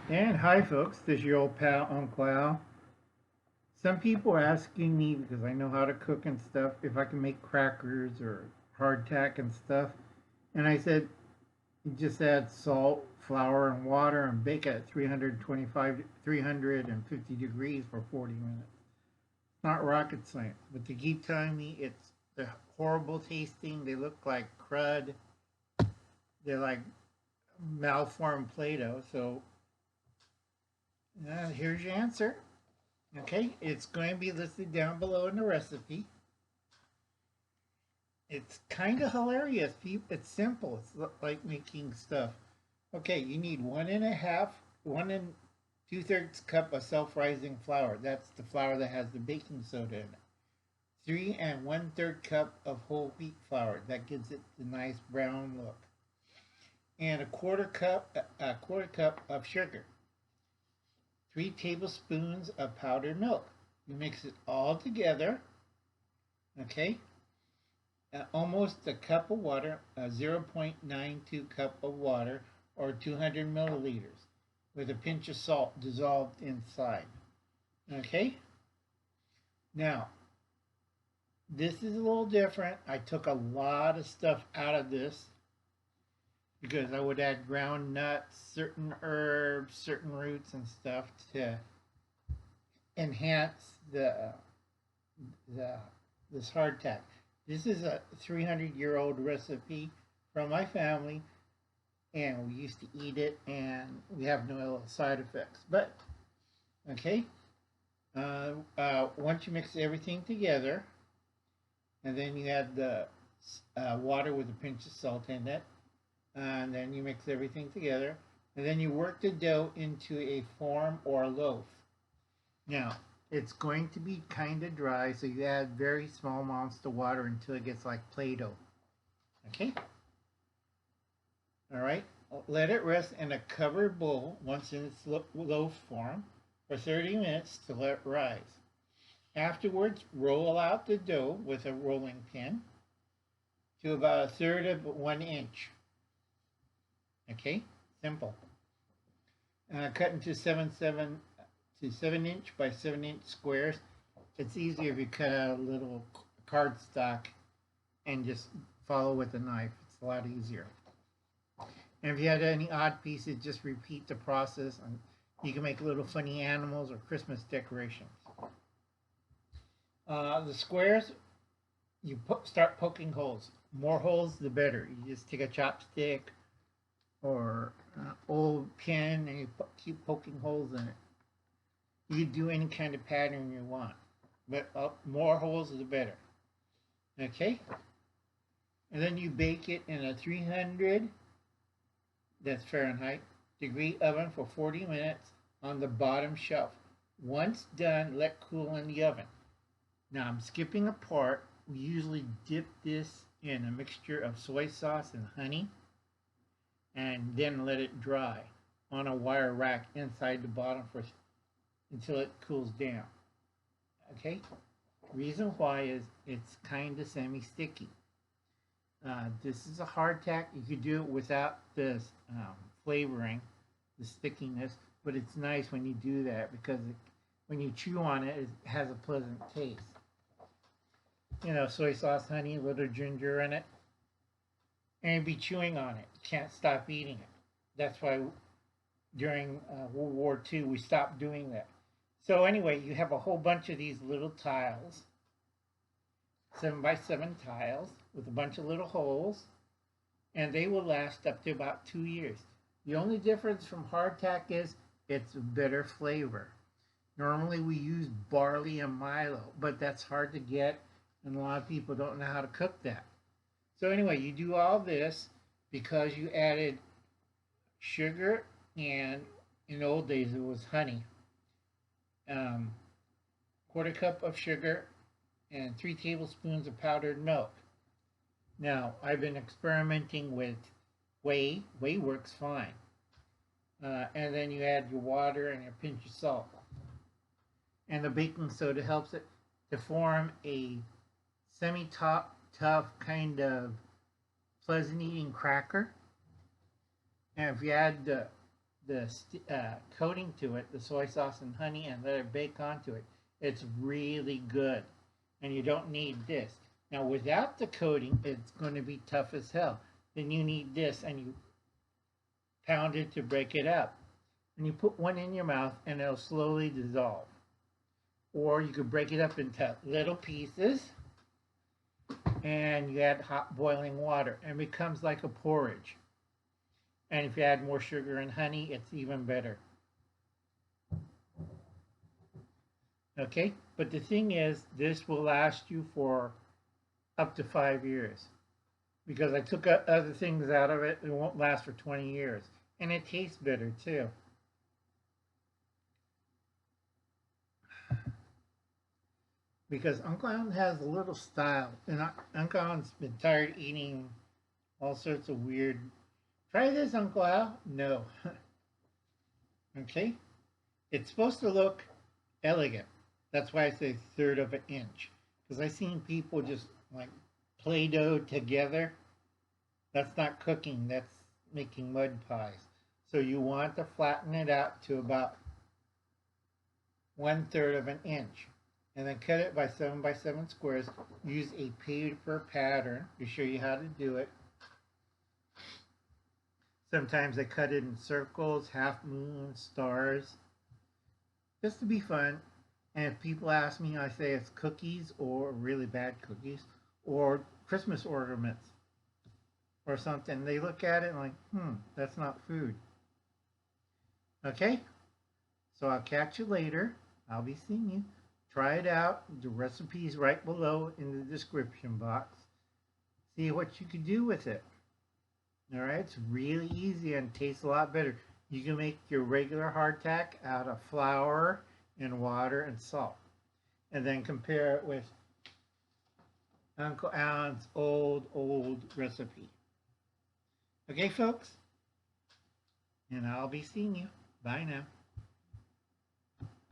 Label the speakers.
Speaker 1: And hi, folks. This is your old pal, Uncle Al. Some people are asking me because I know how to cook and stuff if I can make crackers or hardtack and stuff. And I said, you just add salt, flour, and water and bake it at 350 degrees for 40 minutes. It's not rocket science, but they keep telling me they're horrible tasting. They look like crud. They're like malformed Play-Doh. So here's your answer. Okay, it's going to be listed down below in the recipe. It's kind of hilarious. It's simple. It's like making stuff. Okay, you need 1 and 2/3 cup of self-rising flour. That's the flour that has the baking soda in it. 3 1/3 cup of whole wheat flour. That gives it the nice brown look. And a quarter cup of sugar. 3 tablespoons of powdered milk. You mix it all together. Okay, almost a cup of water, 0.92 cup of water, or 200 milliliters, with a pinch of salt dissolved inside. Okay, now this is a little different. I took a lot of stuff out of this because I would add ground nuts, certain herbs, certain roots and stuff to enhance the this hardtack. This is a 300-year-old recipe from my family, and we used to eat it, and we have no ill side effects. But okay, once you mix everything together, and then you add the water with a pinch of salt in it, and then you mix everything together, and then you work the dough into a form or a loaf. Now, it's going to be kind of dry, so you add very small amounts of water until it gets like Play-Doh. Okay? All right? Let it rest in a covered bowl once in its loaf form for 30 minutes to let it rise. Afterwards, roll out the dough with a rolling pin to about 1/3 of 1 inch. Okay? Simple. Cut into 7 inch by 7 inch squares. It's easier if you cut out a little cardstock and just follow with a knife. It's a lot easier. And if you had any odd pieces, just repeat the process, and you can make little funny animals or Christmas decorations. The squares, start poking holes. More holes, the better. You just take a chopstick or an old pin and you keep poking holes in it. You can do any kind of pattern you want, but more holes the better. Okay, and then you bake it in a 300, that's Fahrenheit, degree oven for 40 minutes on the bottom shelf. Once done, let cool in the oven. Now I'm skipping a part. We usually dip this in a mixture of soy sauce and honey, and then let it dry on a wire rack inside the bottom until it cools down. Okay? Reason why is it's kind of semi-sticky. This is a hardtack. You could do it without this flavoring, the stickiness, but it's nice when you do that because when you chew on it, it has a pleasant taste. You know, soy sauce, honey, a little ginger in it, and you'd be chewing on it. You can't stop eating it. That's why during World War II we stopped doing that. So anyway, you have a whole bunch of these little tiles, 7x7 tiles with a bunch of little holes, and they will last up to about 2 years. The only difference from hardtack is it's a bitter flavor. Normally we use barley and Milo, but that's hard to get, and a lot of people don't know how to cook that. So anyway, you do all this because you added sugar, and in the old days it was honey. Quarter cup of sugar and 3 tablespoons of powdered milk. Now, I've been experimenting with whey. Whey works fine. And then you add your water and your pinch of salt. And the baking soda helps it to form a semi-tough kind of pleasant eating cracker. And if you add the coating to it, the soy sauce and honey, and let it bake onto it. It's really good, and you don't need this. Now, without the coating, it's going to be tough as hell. Then you need this, and you pound it to break it up. And you put one in your mouth, and it'll slowly dissolve. Or you could break it up into little pieces, and you add hot boiling water, and it becomes like a porridge. And if you add more sugar and honey, it's even better. Okay, but the thing is, this will last you for up to 5 years. Because I took other things out of it, it won't last for 20 years. And it tastes better too. Because Uncle Alan has a little style. And Uncle Alan's been tired eating all sorts of weird. Try this, Uncle Al. No. Okay? It's supposed to look elegant. That's why I say 1/3 of an inch. Because I've seen people just like Play-Doh together. That's not cooking. That's making mud pies. So you want to flatten it out to about 1/3 of an inch. And then cut it by 7 by 7 squares. Use a paper pattern to show you how to do it. Sometimes I cut it in circles, half moons, stars, just to be fun. And if people ask me, I say it's cookies or really bad cookies or Christmas ornaments or something. They look at it and like, that's not food. Okay? So I'll catch you later. I'll be seeing you. Try it out. The recipe's right below in the description box. See what you can do with it. All right, it's really easy and tastes a lot better. You can make your regular hardtack out of flour and water and salt. And then compare it with Uncle Alan's old recipe. Okay, folks? And I'll be seeing you. Bye now.